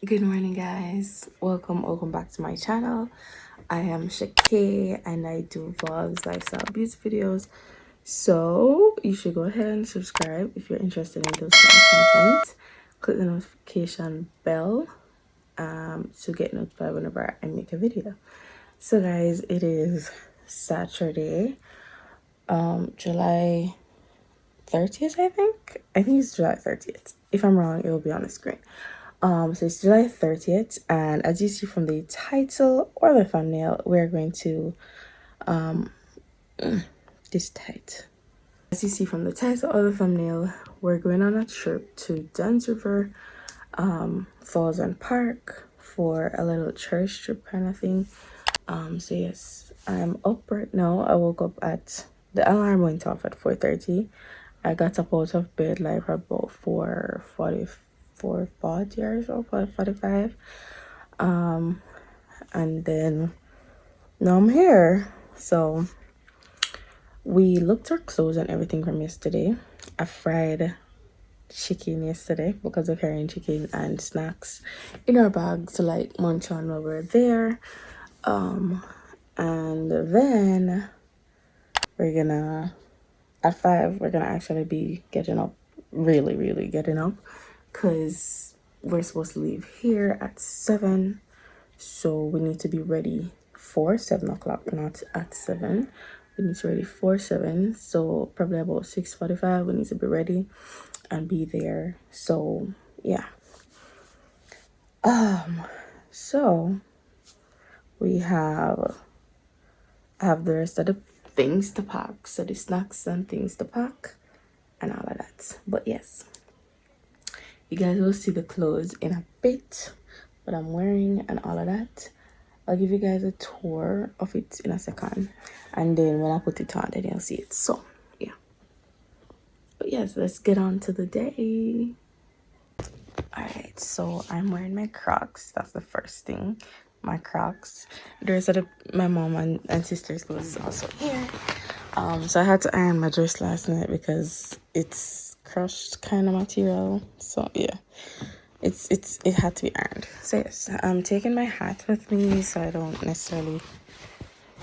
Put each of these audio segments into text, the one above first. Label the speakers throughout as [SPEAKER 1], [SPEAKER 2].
[SPEAKER 1] Good morning, guys. Welcome back to my channel. I am Shakay and I do vlogs, lifestyle, beauty videos. So you should go ahead and subscribe if you're interested in those kind of content. Click the notification bell to get notified whenever I make a video. So guys, it is Saturday, July 30th, I think. I think it's July 30th. If I'm wrong, it will be on the screen. So it's July 30th, and as you see from the title or the thumbnail, we're going to this tight. As you see from the title or the thumbnail, we're going on a trip to Dunn's River, Falls and Park for a little church trip kind of thing. So yes, I'm up right now. I woke up at the alarm went off at 4:30. I got up out of bed like about 4:40, 4:40 or so, 4:45. And then now I'm here. So we looked our clothes and everything from yesterday. I fried chicken yesterday because we're carrying chicken and snacks in our bag to like munch on while we're there. And then we're gonna at 5 we're gonna actually be getting up, really getting up, because we're supposed to leave here at 7, so we need to be ready for 7 o'clock, not at 7. We need to be ready for 7, so probably about 6:45 we need to be ready and be there. So yeah, so we have the rest of the things to pack, so the snacks and things to pack and all of that. But yes, you guys will see the clothes in a bit, what I'm wearing and all of that. I'll give you guys a tour of it in a second, and then when I put it on, then you'll see it. So yeah, but yes, let's get on to the day. All right, so I'm wearing my Crocs. That's the first thing, my Crocs. There's my mom and sister's clothes is also here. So I had to iron my dress last night because it's crushed kind of material. So yeah, it had to be ironed. So yes, I'm taking my hat with me so I don't necessarily,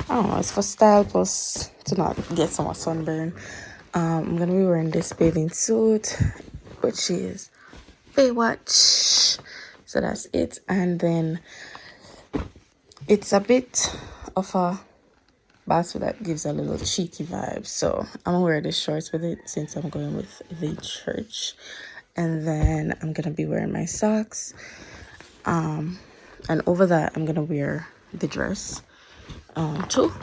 [SPEAKER 1] I don't know, it's for style plus to not get so much sunburn. I'm gonna be wearing this bathing suit, which is Baywatch. So that's it. And then it's a bit of a bathsuit that gives a little cheeky vibe. So I'm gonna wear the shorts with it since I'm going with the church. And then I'm gonna be wearing my socks. And over that I'm gonna wear the dress too.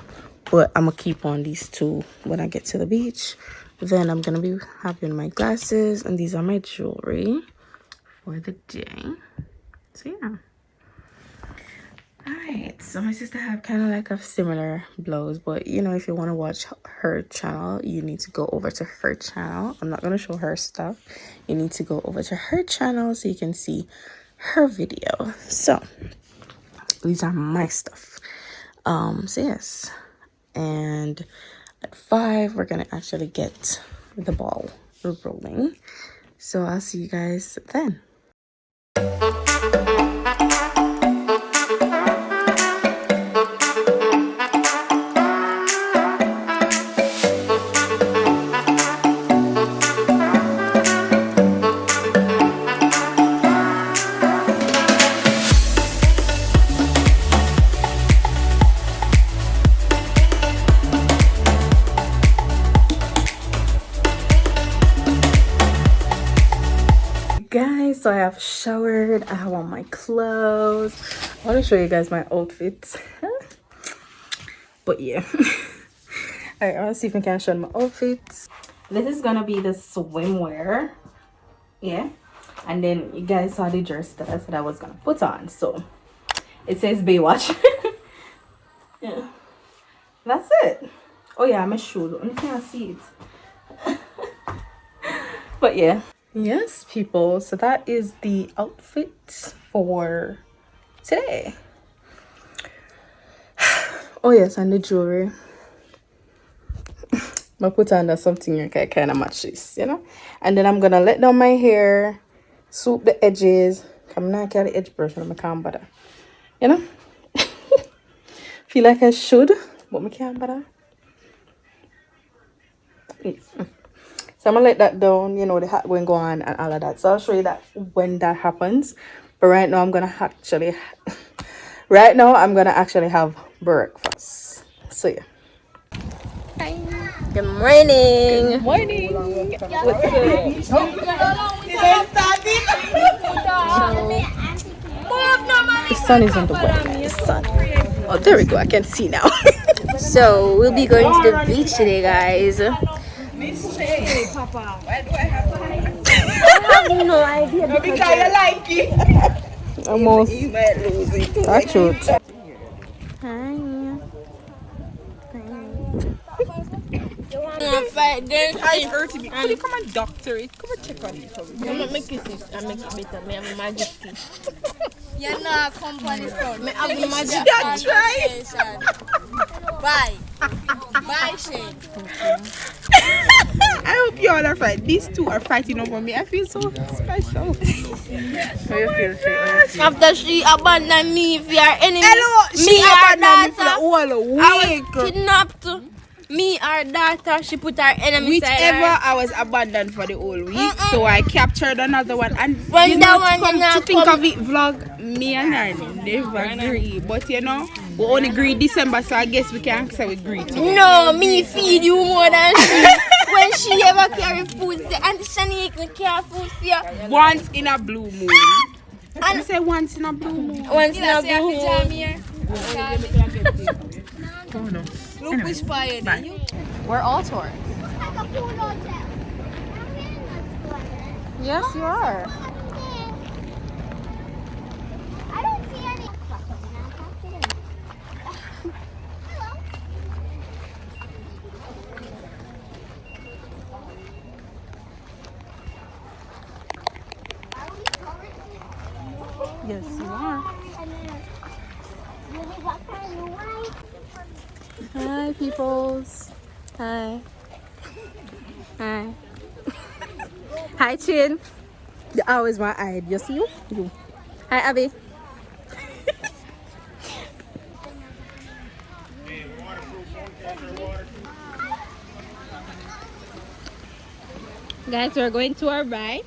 [SPEAKER 1] But I'm gonna keep on these two when I get to the beach. Then I'm gonna be having my glasses, and these are my jewelry for the day. So yeah. Alright, so my sister have kind of like a similar blouse, but you know, if you want to watch her channel, you need to go over to her channel. I'm not going to show her stuff. You need to go over to her channel so you can see her video. So these are my stuff. So yes, and at 5 we're gonna actually get the ball rolling. So I'll see you guys then. Guys, so I have showered, I have on my clothes. I want to show you guys my outfits. But yeah. Alright, I want to see if I can show my outfits. This is gonna be the swimwear. Yeah. And then you guys saw the dress that I said I was gonna put on. So it says Baywatch. Yeah. That's it. Oh yeah, my shoes. You can't see it. But yeah. Yes, people, so that is the outfit for today. Oh yes, and the jewelry. I put under something that kind of matches, you know. And then I'm gonna let down my hair, swoop the edges, I'm not the edge person, I can't bother. You know? Feel like I should, but I can't bother. Yeah. So I'm gonna let that down, you know, the hat going on and all of that. So I'll show you that when that happens. But right now I'm gonna actually have breakfast. So yeah. Hi. Good morning. Good morning. What's up? The sun isn't the way. The sun. Oh, there we go. I can see now. So we'll be going to the beach today, guys. I have no idea. Because I like it. Almost. That's truth. Hi.
[SPEAKER 2] Could you come and doctor it? Come and check on it.
[SPEAKER 3] I'm not making it. I make it better. I have a magic key. You're not company fraud. I have a magic key.
[SPEAKER 2] That's right.
[SPEAKER 3] Bye. Bye, Shane.
[SPEAKER 2] I hope you all are fighting. These two are fighting over me. I feel so special.
[SPEAKER 1] How you feel, Shay?
[SPEAKER 3] After she abandoned me, if you are enemy,
[SPEAKER 2] Hello, she abandoned me for the whole week.
[SPEAKER 3] I was kidnapped. Me, our daughter, she put her enemy side.
[SPEAKER 2] Whichever, I was abandoned for the whole week, so I captured another one. And
[SPEAKER 3] when
[SPEAKER 2] you
[SPEAKER 3] that
[SPEAKER 2] know,
[SPEAKER 3] one
[SPEAKER 2] to think of it, vlog, me and her never agree. But you know, we only agree December, so I guess we can say we agree.
[SPEAKER 3] No, me feed you more than she. When she ever carry food, say, Auntie Shanique, me carry food for you.
[SPEAKER 2] Once in a blue moon. And you say once in a blue moon.
[SPEAKER 3] Once in a blue moon.
[SPEAKER 2] Oh no.
[SPEAKER 3] Look which fire then you.
[SPEAKER 1] We're all tourists. Yes, you are.
[SPEAKER 4] I don't see any.
[SPEAKER 1] Yes, you are. Hi, peoples. Hi. Hi. Hi, Chin. You always my eye. You see you? You. Hi, Abby. Guys, we're going to our right.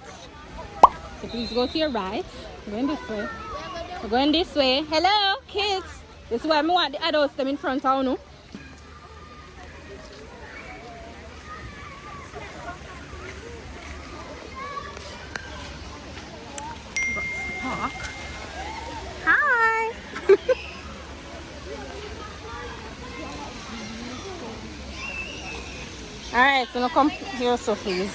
[SPEAKER 1] So please go to your right. We're going this way. We're going this way. Hello, kids. This is why I want the adults them in front of you. Hi. All right, so now come here, so please.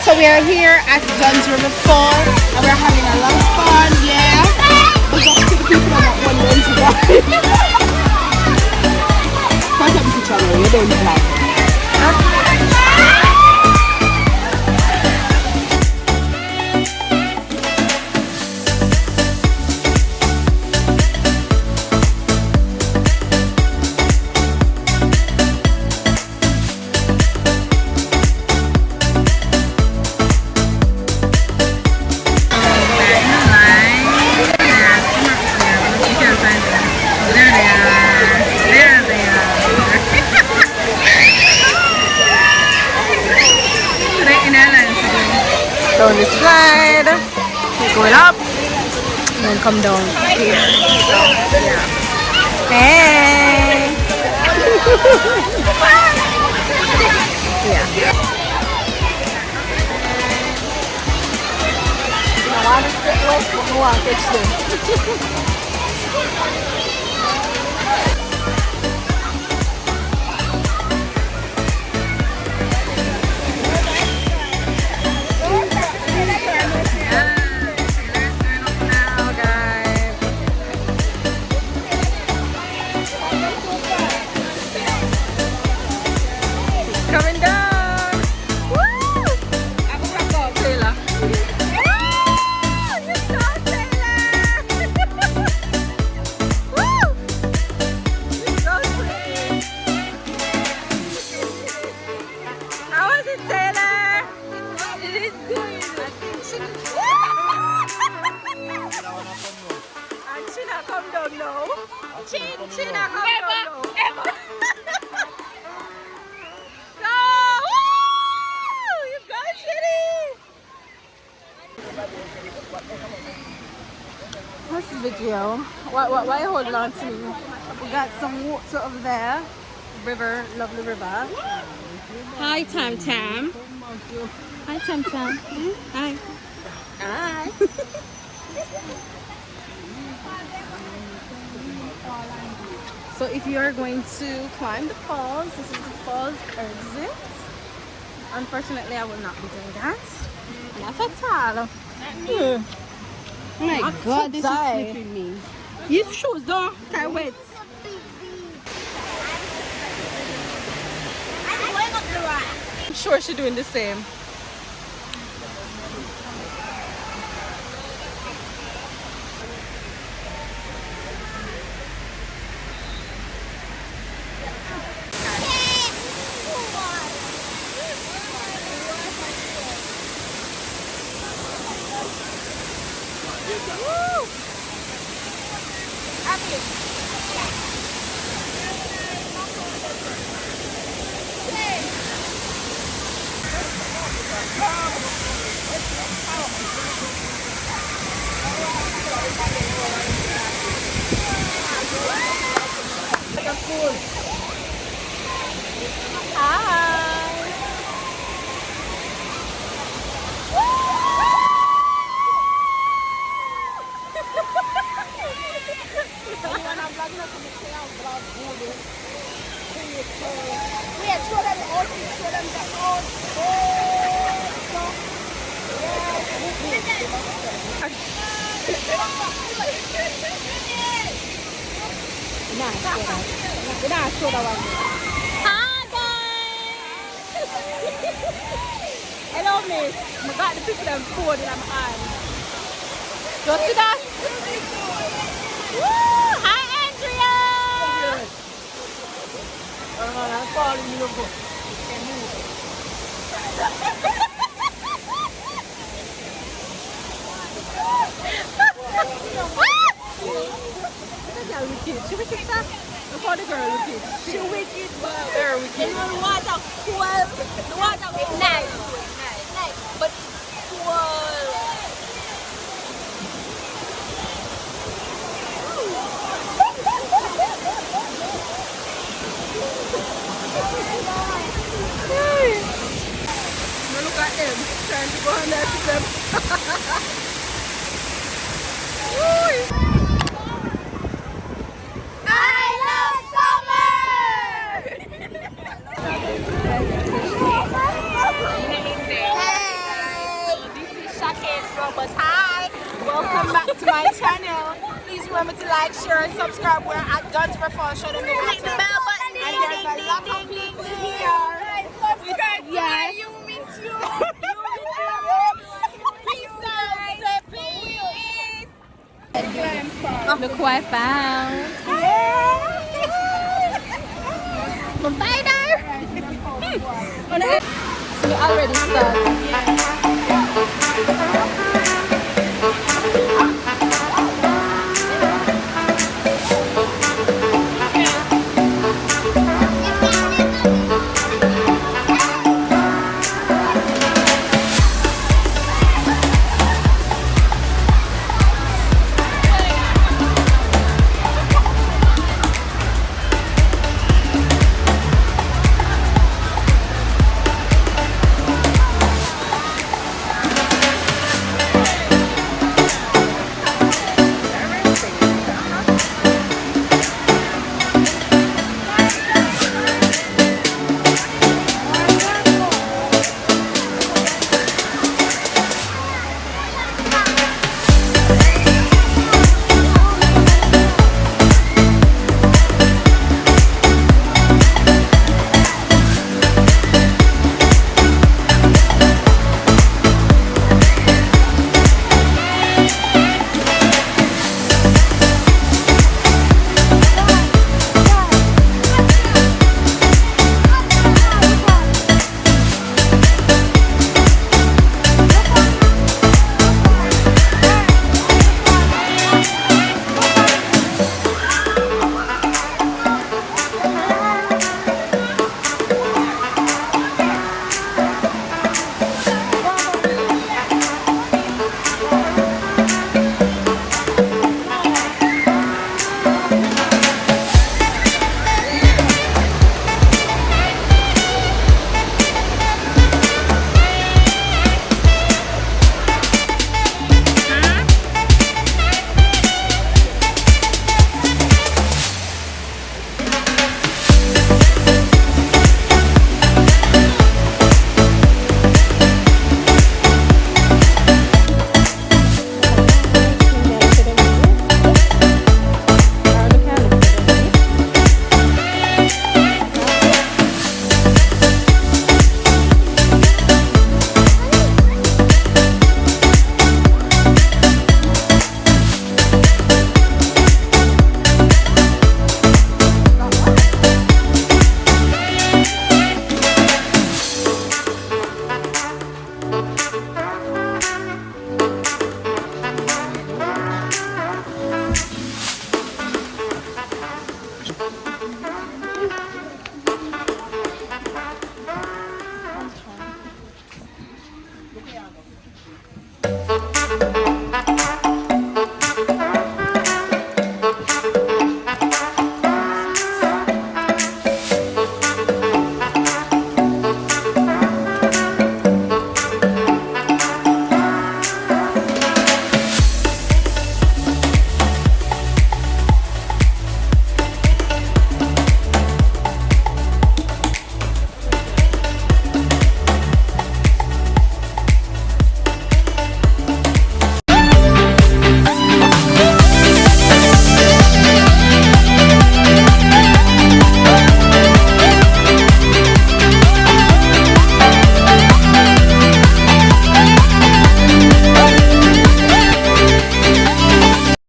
[SPEAKER 2] So we are here at Dunn's River Fall and we're having a lot of fun, yeah. But talk to the people that want to run to contact with each other, you don't like.
[SPEAKER 1] Down the slide, keep going up, and then come down here. Hey!
[SPEAKER 2] want to catch them.
[SPEAKER 3] Coming down. Woo! Taylor. You saw Taylor. Woo! You're so sweet. How was it, Taylor? It is good. And China come down now. China come down now. Go! Woo! You go, Chitty!
[SPEAKER 2] What's the video? Why are you holding on to me? We got some water over there. River, lovely river. Hi, Tam Tam. Hi, Tam Tam. Hi. Hi. So if you are going to climb the falls, this is the falls exit. Unfortunately, I will not be doing that. Not at all. Oh my God, this is slipping me. His shoes don't tie wet.
[SPEAKER 3] I'm sure she's doing the same.
[SPEAKER 2] Hi guys! Hello miss. I got the picture of food in my hand. You see that? Woo! Hi Andrea! She wicked, sir. Look how the girl wicked. She wicked, but very wicked. You know the water cool. The water is nice. Nice. But it's cool.
[SPEAKER 3] Look at them trying to go on there to them.
[SPEAKER 2] Hi, welcome back to my channel. Please remember to like, share, and subscribe. We're at Dunn's Fall. Show them the water. And there's a lot of people here. Yes. You miss you. Peace out. Peace. Look who I found. My spider. So we already started.